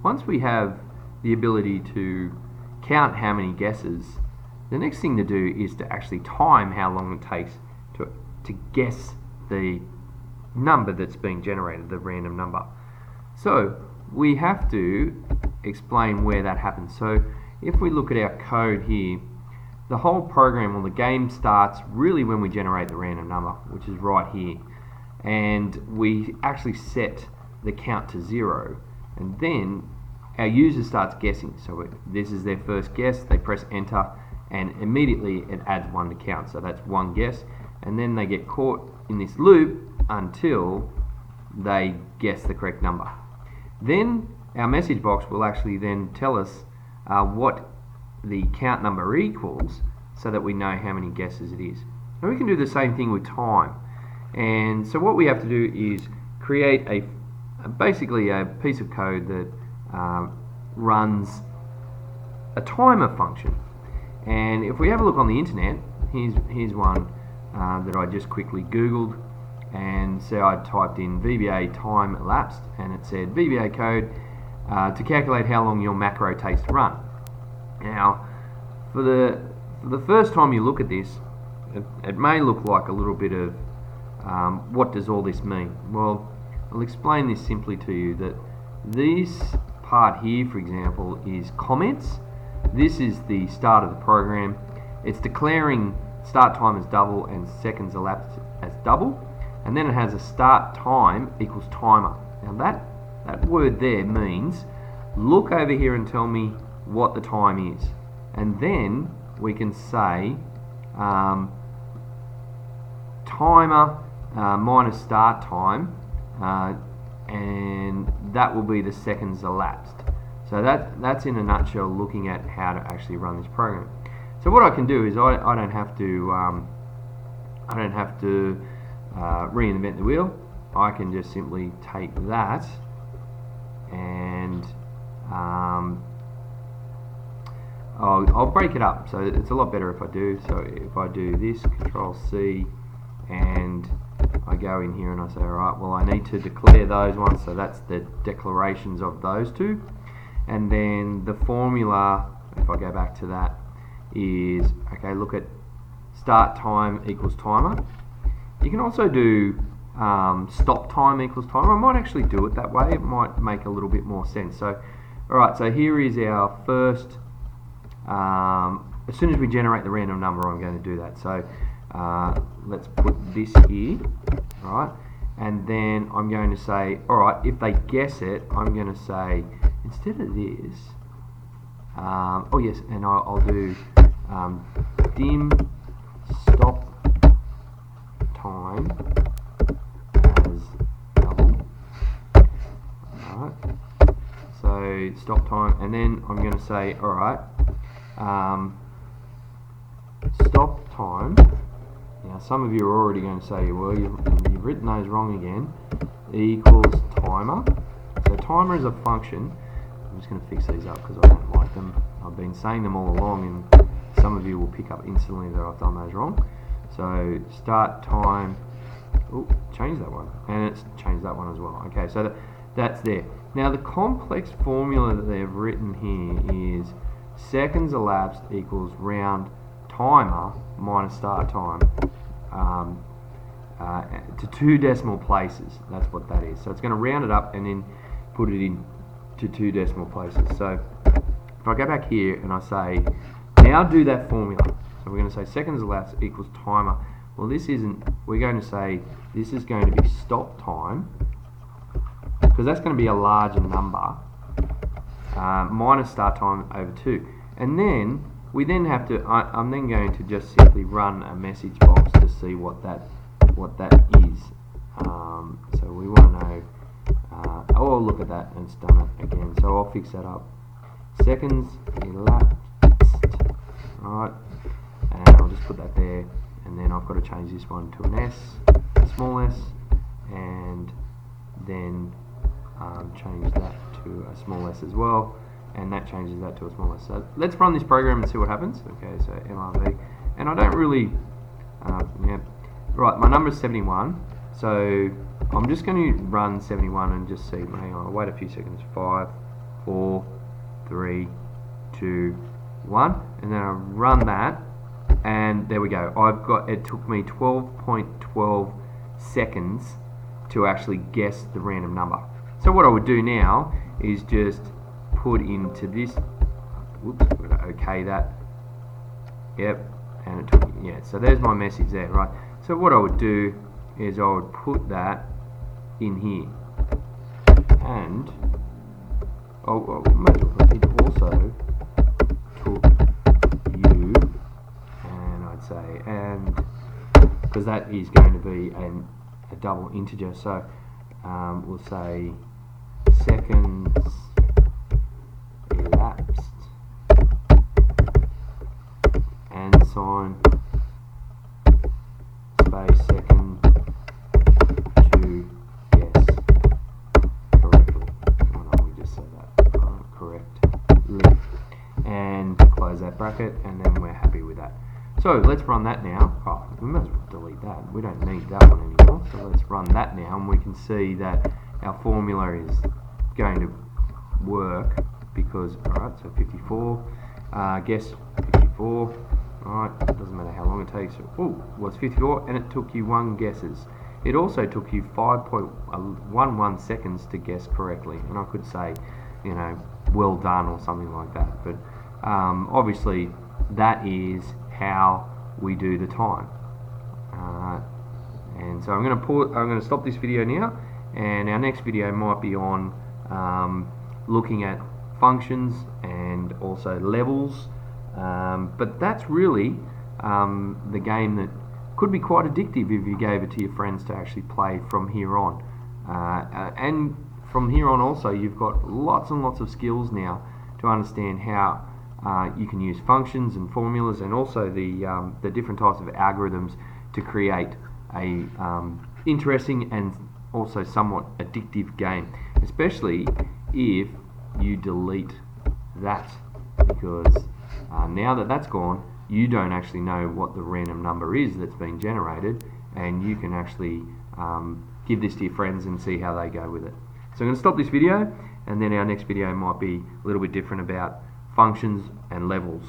once we have the ability to count how many guesses, the next thing to do is to actually time how long it takes to guess the number that's being generated, the random number. So we have to explain where that happens. So if we look at our code here, the whole program, or the game, starts really when we generate the random number, which is right here, and we actually set the count to 0, and then our user starts guessing. So this is their first guess, they press enter, and immediately it adds 1 to count. So that's one guess, and then they get caught in this loop until they guess the correct number. Then our message box will actually then tell us what the count number equals, so that we know how many guesses it is. And we can do the same thing with time. And so what we have to do is create basically a piece of code that runs a timer function. And if we have a look on the internet, here's one that I just quickly Googled, and so I typed in VBA time elapsed, and it said VBA code to calculate how long your macro takes to run. Now, for the first time you look at this, it may look like a little bit of what does all this mean? Well, I'll explain this simply to you, that this part here, for example, is comments. This is the start of the program. It's declaring start time as double and seconds elapsed as double, and then it has a start time equals timer. Now that word there means look over here and tell me what the time is, and then we can say timer minus start time, and that will be the seconds elapsed. So that's in a nutshell looking at how to actually run this program. So what I can do is I don't have to reinvent the wheel. I can just simply take that and I'll break it up. So it's a lot better if I do. So if I do this, Control C, and I go in here and I say, alright, well I need to declare those ones, so that's the declarations of those two. And then the formula, if I go back to that, is, okay, look at start time equals timer. You can also do stop time equals timer. I might actually do it that way, it might make a little bit more sense. So, alright, so here is our first, as soon as we generate the random number, I'm going to do that. So let's put this here, right? And then I'm going to say, alright, if they guess it, I'm going to say, instead of this, oh yes, and I'll do dim stop time as double. Alright, so stop time, and then I'm going to say, alright, stop time. Now some of you are already going to say, well, you've written those wrong again, equals timer. So timer is a function. I'm just going to fix these up because I don't like them. I've been saying them all along, and some of you will pick up instantly that I've done those wrong. So start time, oh, change that one, and it's changed that one as well. Okay, so that's there. Now the complex formula that they've written here is seconds elapsed equals round timer minus start time to 2 decimal places. That's what that is. So it's going to round it up and then put it in to 2 decimal places. So if I go back here and I say, now do that formula. So we're going to say seconds elapsed equals timer. Well, this isn't, we're going to say this is going to be stop time, because that's going to be a larger number, minus start time over 2. And then we then have to, I'm then going to just simply run a message box to see what that is. So we want to know, oh look at that, and it's done it again. So I'll fix that up. Seconds elapsed, right, and I'll just put that there, and then I've got to change this one to an S, a small s, and then change that to a small s as well, and that changes that to a small s. So let's run this program and see what happens. Okay, so MRV, and I don't really, yeah, right, my number is 71, so I'm just going to run 71 and just see, hang on, I'll wait a few seconds, 5, 4, 3, 2, 1, and then I run that, and there we go. It took me 12.12 seconds to actually guess the random number. So what I would do now is just put into this, whoops, I'm going to OK that, yep, and it took, yeah, so there's my message there, right? So what I would do is I would put that in here, and it also took you, and I'd say, and because that is going to be a double integer, so we'll say seconds elapsed and sign space second to guess correctly. Oh no, we just said that. Correctly. And close that bracket, and then we're happy with that. So let's run that now. Oh, we might as well delete that. We don't need that one anymore. So let's run that now, and we can see that our formula is going to work because, alright, so 54, guess 54, alright, doesn't matter how long it takes. Oh, well, it's 54, and it took you 1 guesses. It also took you 5.11 seconds to guess correctly, and I could say, you know, well done or something like that, but obviously that is how we do the time. And so I'm going to stop this video now, and our next video might be on looking at functions and also levels, but that's really the game that could be quite addictive if you gave it to your friends to actually play from here on. And from here on also, you've got lots and lots of skills now to understand how you can use functions and formulas, and also the different types of algorithms to create a interesting and also somewhat addictive game, especially if you delete that, because now that that's gone, you don't actually know what the random number is that's been generated, and you can actually give this to your friends and see how they go with it. So I'm going to stop this video, and then our next video might be a little bit different about functions and levels.